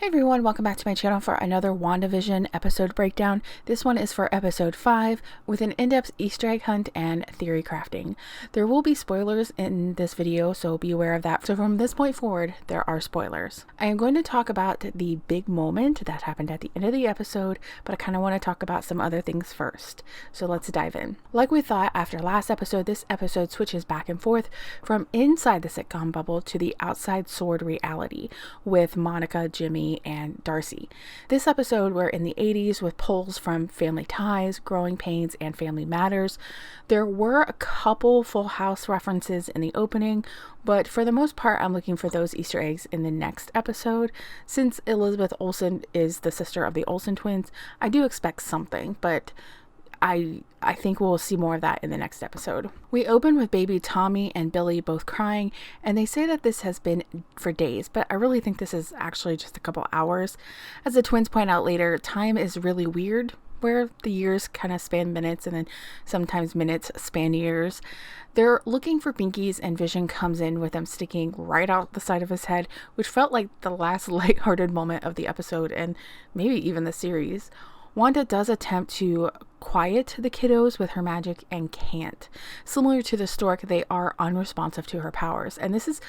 Hey everyone, welcome back to my channel for another WandaVision episode breakdown. This one is for episode 5 with an in-depth Easter egg hunt and theory crafting. There will be spoilers in this video, so be aware of that. So from this point forward, there are spoilers. I am going to talk about the big moment that happened at the end of the episode, but I kind of want to talk about some other things first. So let's dive in. Like we thought after last episode, this episode switches back and forth from inside the sitcom bubble to the outside sword reality with Monica, Jimmy, and Darcy. This episode, we're in the 80s with pulls from Family Ties, Growing Pains, and Family Matters. There were a couple Full House references in the opening, but for the most part, I'm looking for those Easter eggs in the next episode. Since Elizabeth Olsen is the sister of the Olsen twins, I do expect something, but I think we'll see more of that in the next episode. We open with baby Tommy and Billy both crying, and they say that this has been for days, but I really think this is actually just a couple hours. As the twins point out later, time is really weird, where the years kind of span minutes and then sometimes minutes span years. They're looking for binkies, and Vision comes in with them sticking right out the side of his head, which felt like the last lighthearted moment of the episode and maybe even the series. Wanda does attempt to quiet the kiddos with her magic and can't. Similar to the stork, they are unresponsive to her powers, and this is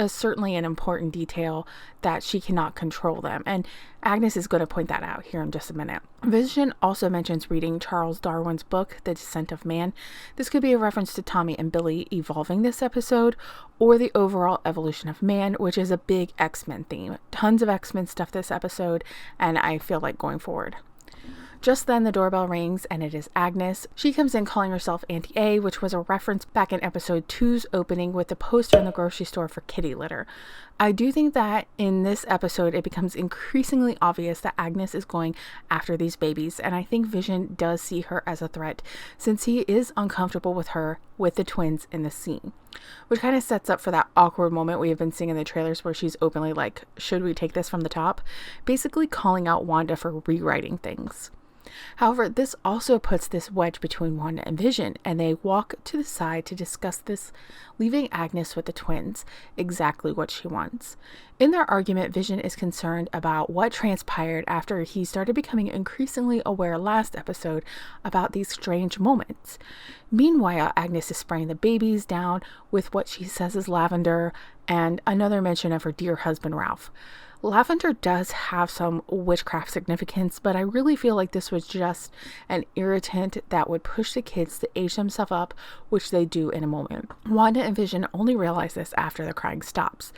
certainly an important detail that she cannot control them, and Agnes is going to point that out here in just a minute. Vision also mentions reading Charles Darwin's book, The Descent of Man. This could be a reference to Tommy and Billy evolving this episode, or the overall evolution of man, which is a big X-Men theme. Tons of X-Men stuff this episode, and I feel like going forward. Just then the doorbell rings and it is Agnes. She comes in calling herself Auntie A, which was a reference back in episode 2's opening with the poster in the grocery store for kitty litter. I do think that in this episode it becomes increasingly obvious that Agnes is going after these babies, and I think Vision does see her as a threat since he is uncomfortable with her with the twins in the scene, which kind of sets up for that awkward moment we have been seeing in the trailers where she's openly like, should we take this from the top? Basically calling out Wanda for rewriting things. However, this also puts this wedge between Wanda and Vision, and they walk to the side to discuss this, leaving Agnes with the twins, exactly what she wants. In their argument, Vision is concerned about what transpired after he started becoming increasingly aware last episode about these strange moments. Meanwhile, Agnes is spraying the babies down with what she says is lavender and another mention of her dear husband Ralph. Lavender does have some witchcraft significance, but I really feel like this was just an irritant that would push the kids to age themselves up, which they do in a moment. Wanda and Vision only realize this after the crying stops.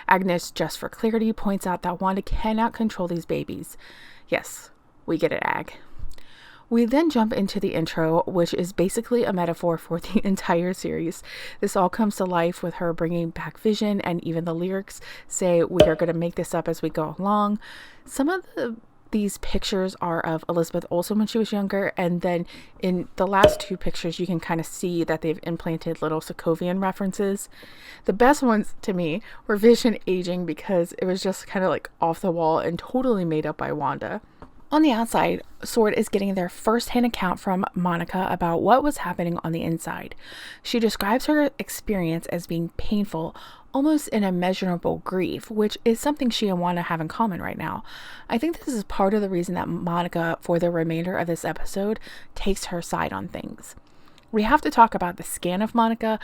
Agnes, just for clarity, points out that Wanda cannot control these babies. Yes, we get it, Ag. We then jump into the intro, which is basically a metaphor for the entire series. This all comes to life with her bringing back Vision, and even the lyrics say we are going to make this up as we go along. Some of these pictures are of Elizabeth Olsen when she was younger, and then in the last two pictures you can kind of see that they've implanted little Sokovian references. The best ones to me were Vision aging, because it was just kind of like off the wall and totally made up by Wanda. On the outside, Sword is getting their first-hand account from Monica about what was happening on the inside. She describes her experience as being painful, almost an immeasurable grief, which is something she and Wanda have in common right now. I think this is part of the reason that Monica, for the remainder of this episode, takes her side on things. We have to talk about the scan of Monica.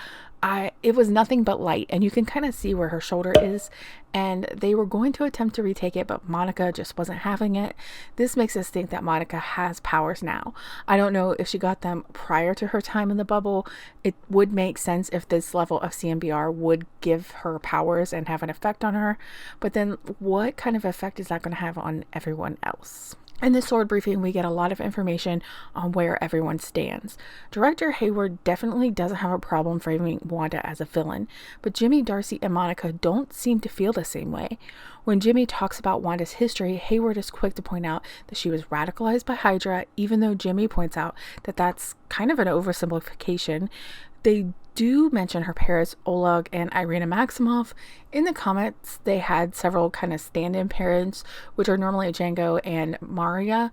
It was nothing but light, and you can kind of see where her shoulder is, and they were going to attempt to retake it, but Monica just wasn't having it. This makes us think that Monica has powers now. I don't know if she got them prior to her time in the bubble. It would make sense if this level of CMBR would give her powers and have an effect on her, but then what kind of effect is that going to have on everyone else? In this Sword briefing, we get a lot of information on where everyone stands. Director Hayward definitely doesn't have a problem framing Wanda as a villain, but Jimmy, Darcy, and Monica don't seem to feel the same way. When Jimmy talks about Wanda's history, Hayward is quick to point out that she was radicalized by Hydra, even though Jimmy points out that that's kind of an oversimplification. They do mention her parents, Oleg and Irina Maximoff. In the comments, they had several kind of stand-in parents, which are normally Django and Maria,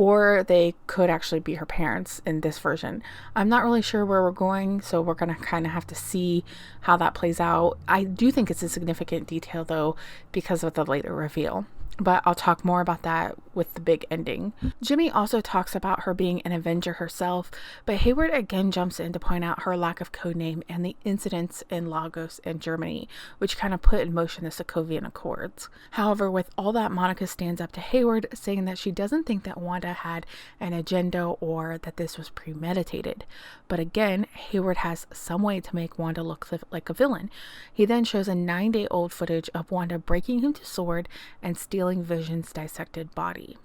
or they could actually be her parents in this version. I'm not really sure where we're going, so we're going to kind of have to see how that plays out. I do think it's a significant detail, though, because of the later reveal. But I'll talk more about that with the big ending. Jimmy also talks about her being an Avenger herself, but Hayward again jumps in to point out her lack of codename and the incidents in Lagos and Germany, which kind of put in motion the Sokovian Accords. However, with all that, Monica stands up to Hayward, saying that she doesn't think that Wanda had an agenda or that this was premeditated. But again, Hayward has some way to make Wanda look like a villain. He then shows a 9-day-old footage of Wanda breaking him to sword and stealing Vision's dissected body.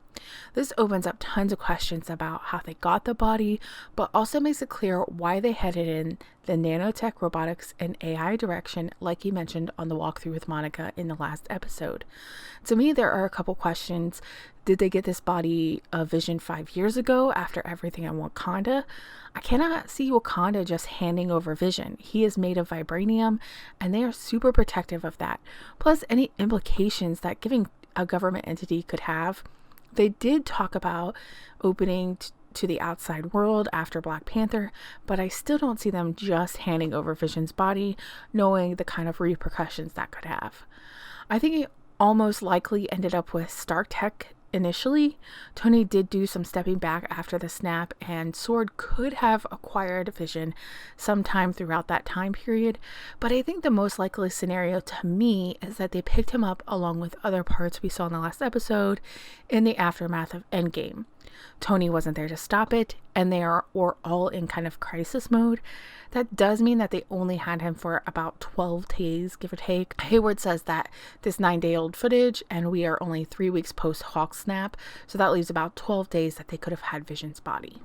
This opens up tons of questions about how they got the body, but also makes it clear why they headed in the nanotech, robotics, and AI direction, like he mentioned on the walkthrough with Monica in the last episode. To me, there are a couple questions. Did they get this body of Vision 5 years ago after everything in Wakanda? I cannot see Wakanda just handing over Vision. He is made of vibranium, and they are super protective of that. Plus, any implications that giving a government entity could have. They did talk about opening to the outside world after Black Panther, but I still don't see them just handing over Vision's body, knowing the kind of repercussions that could have. I think it almost likely ended up with Stark Tech initially. Tony did do some stepping back after the snap, and Sword could have acquired Vision sometime throughout that time period, but I think the most likely scenario to me is that they picked him up along with other parts we saw in the last episode in the aftermath of Endgame. Tony wasn't there to stop it, and they were all in kind of crisis mode. That does mean that they only had him for about 12 days, give or take. Hayward says that this 9-day-old footage, and we are only 3 weeks post Hawk snap, so that leaves about 12 days that they could have had Vision's body.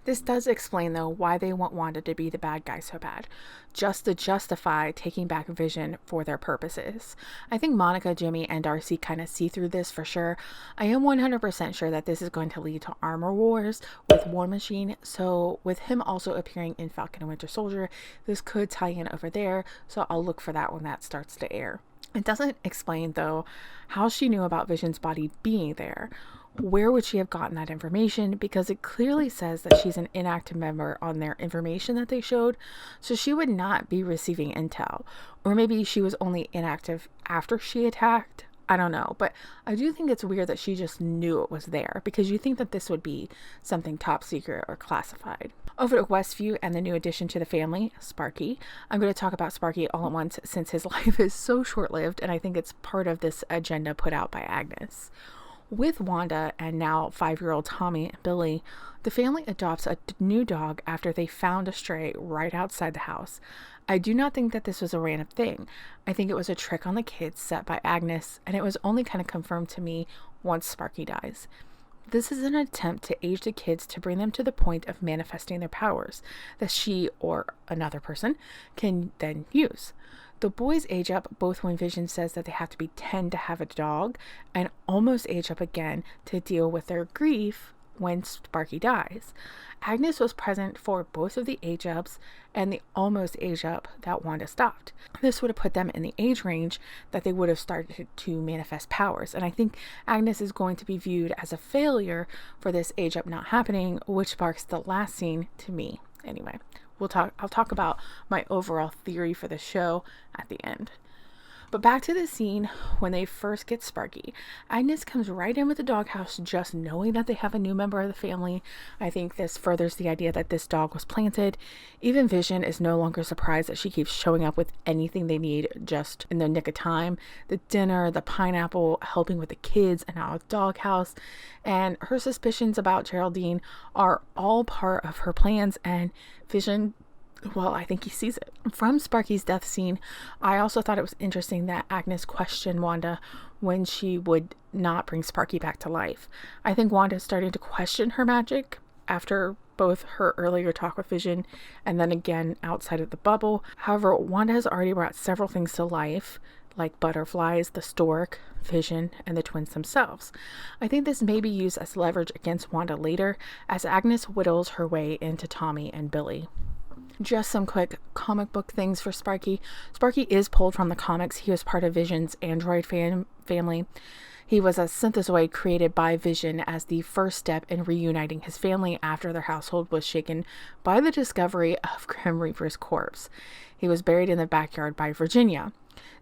This does explain, though, why they want Wanda to be the bad guy so bad, just to justify taking back Vision for their purposes. I think Monica, Jimmy, and Darcy kind of see through this for sure. I am 100% sure that this is going to lead to armor wars with War Machine, so with him also appearing in Falcon and Winter Soldier, this could tie in over there, so I'll look for that when that starts to air. It doesn't explain, though, how she knew about Vision's body being there. Where would she have gotten that information? Because it clearly says that she's an inactive member on their information that they showed, so she would not be receiving intel. Or maybe she was only inactive after she attacked. I don't know, but I do think it's weird that she just knew it was there, because you think that this would be something top secret or classified. Over to Westview and the new addition to the family, Sparky. I'm going to talk about Sparky all at once since his life is so short-lived, and I think it's part of this agenda put out by Agnes. With Wanda and now 5-year-old Tommy and Billy, the family adopts a new dog after they found a stray right outside the house. I do not think that this was a random thing. I think it was a trick on the kids set by Agnes, and it was only kind of confirmed to me once Sparky dies. This is an attempt to age the kids to bring them to the point of manifesting their powers that she or another person can then use. The boys age up both when Vision says that they have to be 10 to have a dog, and almost age up again to deal with their grief when Sparky dies. Agnes was present for both of the age ups and the almost age up that Wanda stopped. This would have put them in the age range that they would have started to manifest powers, and I think Agnes is going to be viewed as a failure for this age up not happening, which sparks the last scene to me. Anyway, I'll talk about my overall theory for the show at the end. But back to the scene when they first get Sparky. Agnes comes right in with the doghouse just knowing that they have a new member of the family. I think this furthers the idea that this dog was planted. Even Vision is no longer surprised that she keeps showing up with anything they need just in the nick of time. The dinner, the pineapple, helping with the kids, and now a doghouse. And her suspicions about Geraldine are all part of her plans, and Vision, well, I think he sees it. From Sparky's death scene, I also thought it was interesting that Agnes questioned Wanda when she would not bring Sparky back to life. I think Wanda is starting to question her magic after both her earlier talk with Vision and then again outside of the bubble. However, Wanda has already brought several things to life, like butterflies, the stork, Vision, and the twins themselves. I think this may be used as leverage against Wanda later as Agnes whittles her way into Tommy and Billy. Just some quick comic book things for Sparky. Sparky is pulled from the comics. He was part of Vision's android family. He was a synthezoid created by Vision as the first step in reuniting his family after their household was shaken by the discovery of Grim Reaper's corpse. He was buried in the backyard by Virginia.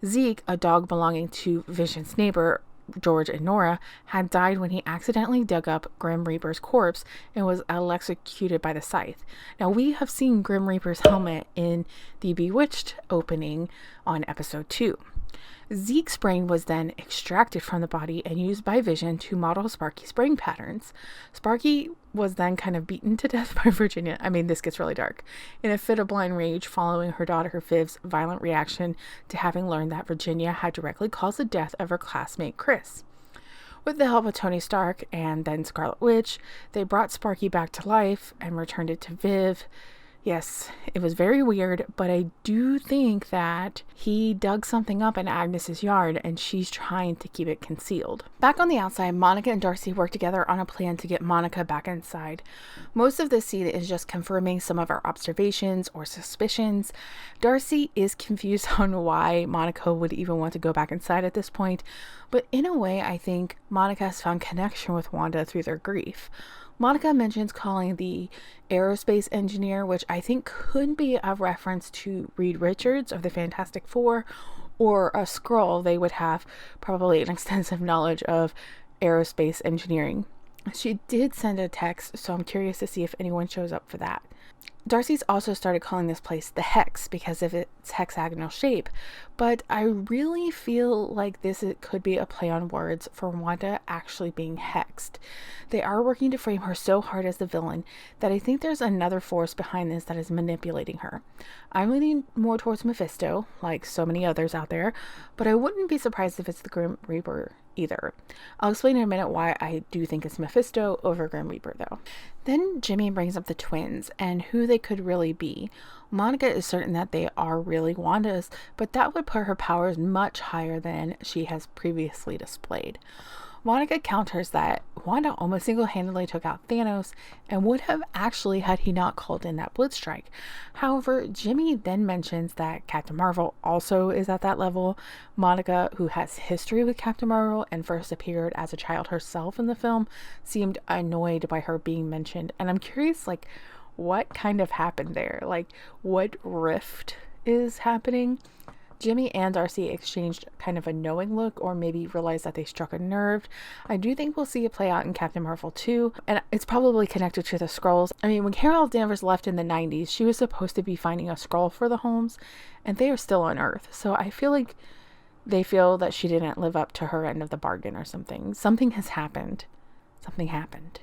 Zeke, a dog belonging to Vision's neighbor, George and Nora, had died when he accidentally dug up Grim Reaper's corpse and was electrocuted by the scythe. Now, we have seen Grim Reaper's helmet in the Bewitched opening on episode 2. Zeke's brain was then extracted from the body and used by Vision to model Sparky's brain patterns. Sparky was then kind of beaten to death by Virginia. I mean, this gets really dark. In a fit of blind rage following her daughter Viv's violent reaction to having learned that Virginia had directly caused the death of her classmate Chris. With the help of Tony Stark and then Scarlet Witch, they brought Sparky back to life and returned it to Viv. Yes, it was very weird, but I do think that he dug something up in Agnes's yard and she's trying to keep it concealed. Back on the outside, Monica and Darcy work together on a plan to get Monica back inside. Most of this scene is just confirming some of our observations or suspicions. Darcy is confused on why Monica would even want to go back inside at this point, but in a way, I think Monica has found connection with Wanda through their grief. Monica mentions calling the aerospace engineer, which I think could be a reference to Reed Richards of the Fantastic Four, or a Skrull. They would have probably an extensive knowledge of aerospace engineering. She did send a text, so I'm curious to see if anyone shows up for that. Darcy's also started calling this place the Hex because of its hexagonal shape, but I really feel like it could be a play on words for Wanda actually being hexed. They are working to frame her so hard as the villain that I think there's another force behind this that is manipulating her. I'm leaning more towards Mephisto, like so many others out there, but I wouldn't be surprised if it's the Grim Reaper either. I'll explain in a minute why I do think it's Mephisto over Grim Reaper though. Then Jimmy brings up the twins and who they could really be. Monica is certain that they are really Wanda's, but that would put her powers much higher than she has previously displayed. Monica counters that Wanda almost single-handedly took out Thanos and would have actually had he not called in that blitz strike. However, Jimmy then mentions that Captain Marvel also is at that level. Monica, who has history with Captain Marvel and first appeared as a child herself in the film, seemed annoyed by her being mentioned. And I'm curious, what kind of happened there? What rift is happening? Jimmy and Darcy exchanged kind of a knowing look, or maybe realized that they struck a nerve. I do think we'll see it play out in Captain Marvel 2, and it's probably connected to the Skrulls. I mean, when Carol Danvers left in the 90s, she was supposed to be finding a Skrull for the Holmes, and they are still on Earth. So I feel like they feel that she didn't live up to her end of the bargain or something. Something has happened. Something happened.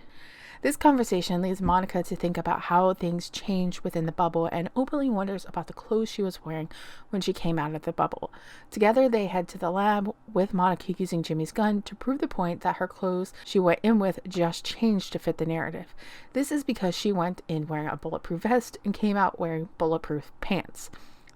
This conversation leads Monica to think about how things changed within the bubble and openly wonders about the clothes she was wearing when she came out of the bubble. Together, they head to the lab with Monica using Jimmy's gun to prove the point that her clothes she went in with just changed to fit the narrative. This is because she went in wearing a bulletproof vest and came out wearing bulletproof pants.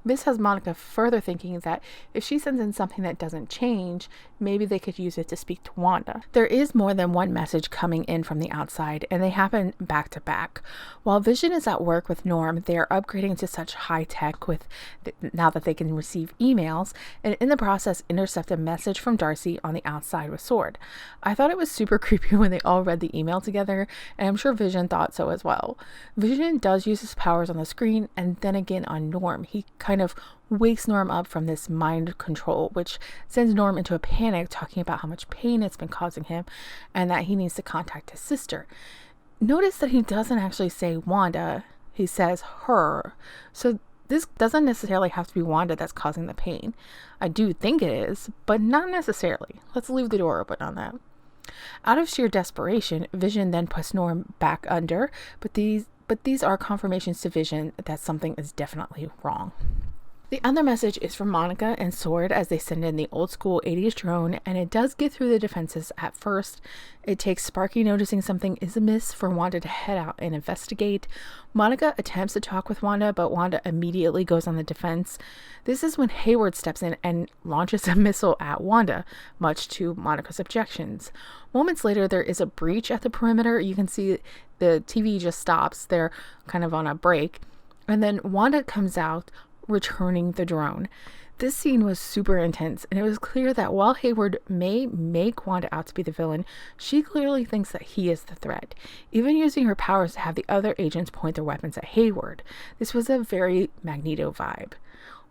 This has Monica further thinking that if she sends in something that doesn't change, maybe they could use it to speak to Wanda. There is more than one message coming in from the outside, and they happen back to back. While Vision is at work with Norm, they are upgrading to such high tech now that they can receive emails, and in the process intercept a message from Darcy on the outside with Sword. I thought it was super creepy when they all read the email together, and I'm sure Vision thought so as well. Vision does use his powers on the screen, and then again on Norm. He kind of wakes Norm up from this mind control, which sends Norm into a panic, talking about how much pain it's been causing him and that he needs to contact his sister. Notice that he doesn't actually say Wanda, he says her. So this doesn't necessarily have to be Wanda that's causing the pain. I do think it is, but not necessarily. Let's leave the door open on that. Out of sheer desperation, Vision then puts Norm back under, but these are confirmations to Vision that something is definitely wrong. The other message is from Monica and Sword as they send in the old school 80s drone, and it does get through the defenses at first. It takes Sparky noticing something is amiss for Wanda to head out and investigate. Monica attempts to talk with Wanda, but Wanda immediately goes on the defense. This is when Hayward steps in and launches a missile at Wanda, much to Monica's objections. Moments later, there is a breach at the perimeter. You can see the TV just stops. They're kind of on a break. And then Wanda comes out, returning the drone. This scene was super intense, and it was clear that while Hayward may make Wanda out to be the villain, she clearly thinks that he is the threat, even using her powers to have the other agents point their weapons at Hayward. This was a very Magneto vibe.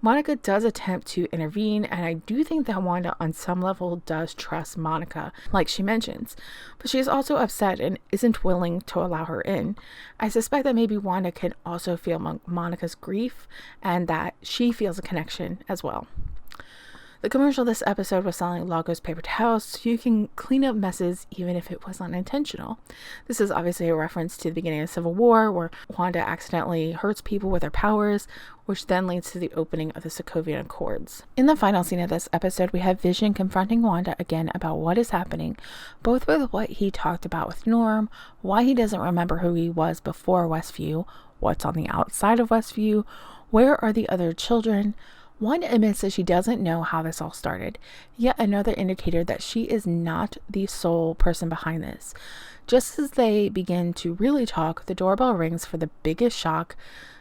Monica does attempt to intervene, and I do think that Wanda on some level does trust Monica, like she mentions, but she is also upset and isn't willing to allow her in. I suspect that maybe Wanda can also feel Monica's grief and that she feels a connection as well. The commercial this episode was selling Lagos paper towels so you can clean up messes even if it was unintentional. This is obviously a reference to the beginning of the Civil War, where Wanda accidentally hurts people with her powers, which then leads to the opening of the Sokovian Accords. In the final scene of this episode, we have Vision confronting Wanda again about what is happening, both with what he talked about with Norm, why he doesn't remember who he was before Westview, what's on the outside of Westview, where are the other children. Wanda admits that she doesn't know how this all started, yet another indicator that she is not the sole person behind this. Just as they begin to really talk, the doorbell rings for the biggest shock.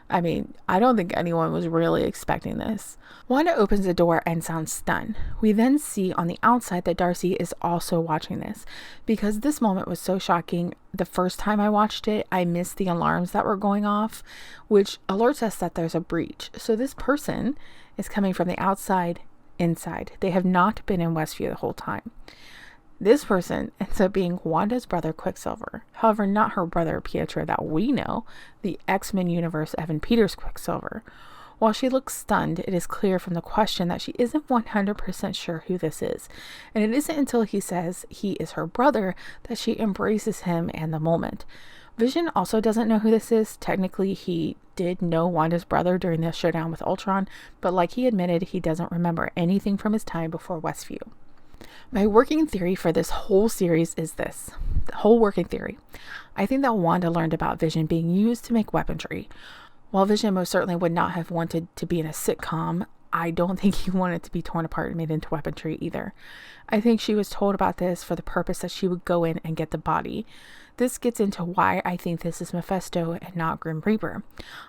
I don't think anyone was really expecting this. Wanda opens the door and sounds stunned. We then see on the outside that Darcy is also watching this. Because this moment was so shocking, the first time I watched it, I missed the alarms that were going off, which alerts us that there's a breach. So this person is coming from the outside inside. They have not been in Westview the whole time. This person ends up being Wanda's brother Quicksilver. However, not her brother Pietro that we know, the X-Men universe Evan Peters Quicksilver. While she looks stunned, it is clear from the question that she isn't 100% sure who this is. And it isn't until he says he is her brother that she embraces him and the moment. Vision also doesn't know who this is. Technically, he did know Wanda's brother during the showdown with Ultron, but like he admitted, he doesn't remember anything from his time before Westview. My working theory for this whole series is this. The whole working theory. I think that Wanda learned about Vision being used to make weaponry. While Vision most certainly would not have wanted to be in a sitcom, I don't think he wanted to be torn apart and made into weaponry either. I think she was told about this for the purpose that she would go in and get the body. This gets into why I think this is Mephisto and not Grim Reaper.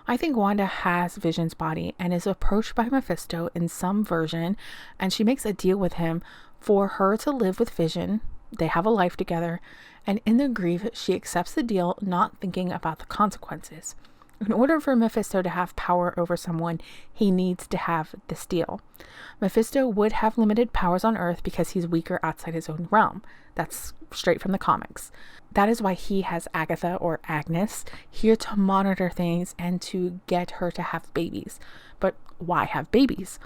I think Wanda has Vision's body and is approached by Mephisto in some version, and she makes a deal with him for her to live with Vision. They have a life together, and in the grief, she accepts the deal, not thinking about the consequences. In order for Mephisto to have power over someone, he needs to have this deal. Mephisto would have limited powers on Earth because he's weaker outside his own realm. That's straight from the comics. That is why he has Agatha, or Agnes, here to monitor things and to get her to have babies. But why have babies?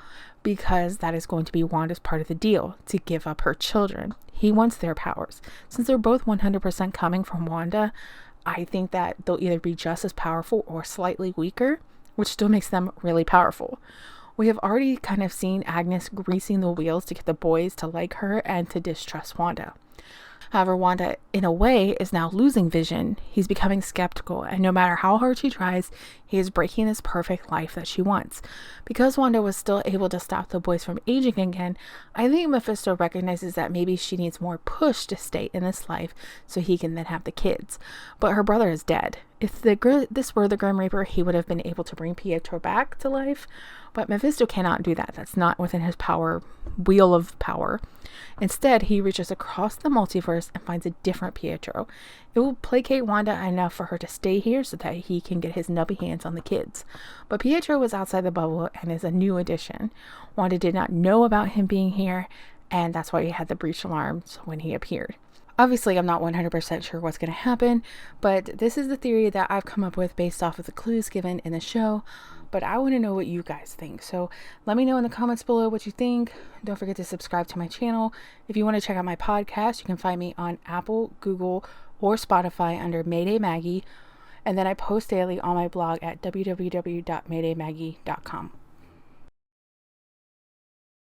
Because that is going to be Wanda's part of the deal, to give up her children. He wants their powers. Since they're both 100% coming from Wanda, I think that they'll either be just as powerful or slightly weaker, which still makes them really powerful. We have already kind of seen Agnes greasing the wheels to get the boys to like her and to distrust Wanda. However, Wanda, in a way, is now losing Vision. He's becoming skeptical, and no matter how hard she tries, he is breaking this perfect life that she wants. Because Wanda was still able to stop the boys from aging again, I think Mephisto recognizes that maybe she needs more push to stay in this life so he can then have the kids. But her brother is dead. If this were the Grim Reaper, he would have been able to bring Pietro back to life, but Mephisto cannot do that. That's not within his wheel of power. Instead, he reaches across the multiverse and finds a different Pietro. It will placate Wanda enough for her to stay here so that he can get his nubby hands on the kids. But Pietro was outside the bubble and is a new addition. Wanda did not know about him being here, and that's why he had the breach alarms when he appeared. Obviously, I'm not 100% sure what's going to happen, but this is the theory that I've come up with based off of the clues given in the show. But I want to know what you guys think. So let me know in the comments below what you think. Don't forget to subscribe to my channel. If you want to check out my podcast, you can find me on Apple, Google, or Spotify under Mayday Maggie. And then I post daily on my blog at www.maydaymaggie.com.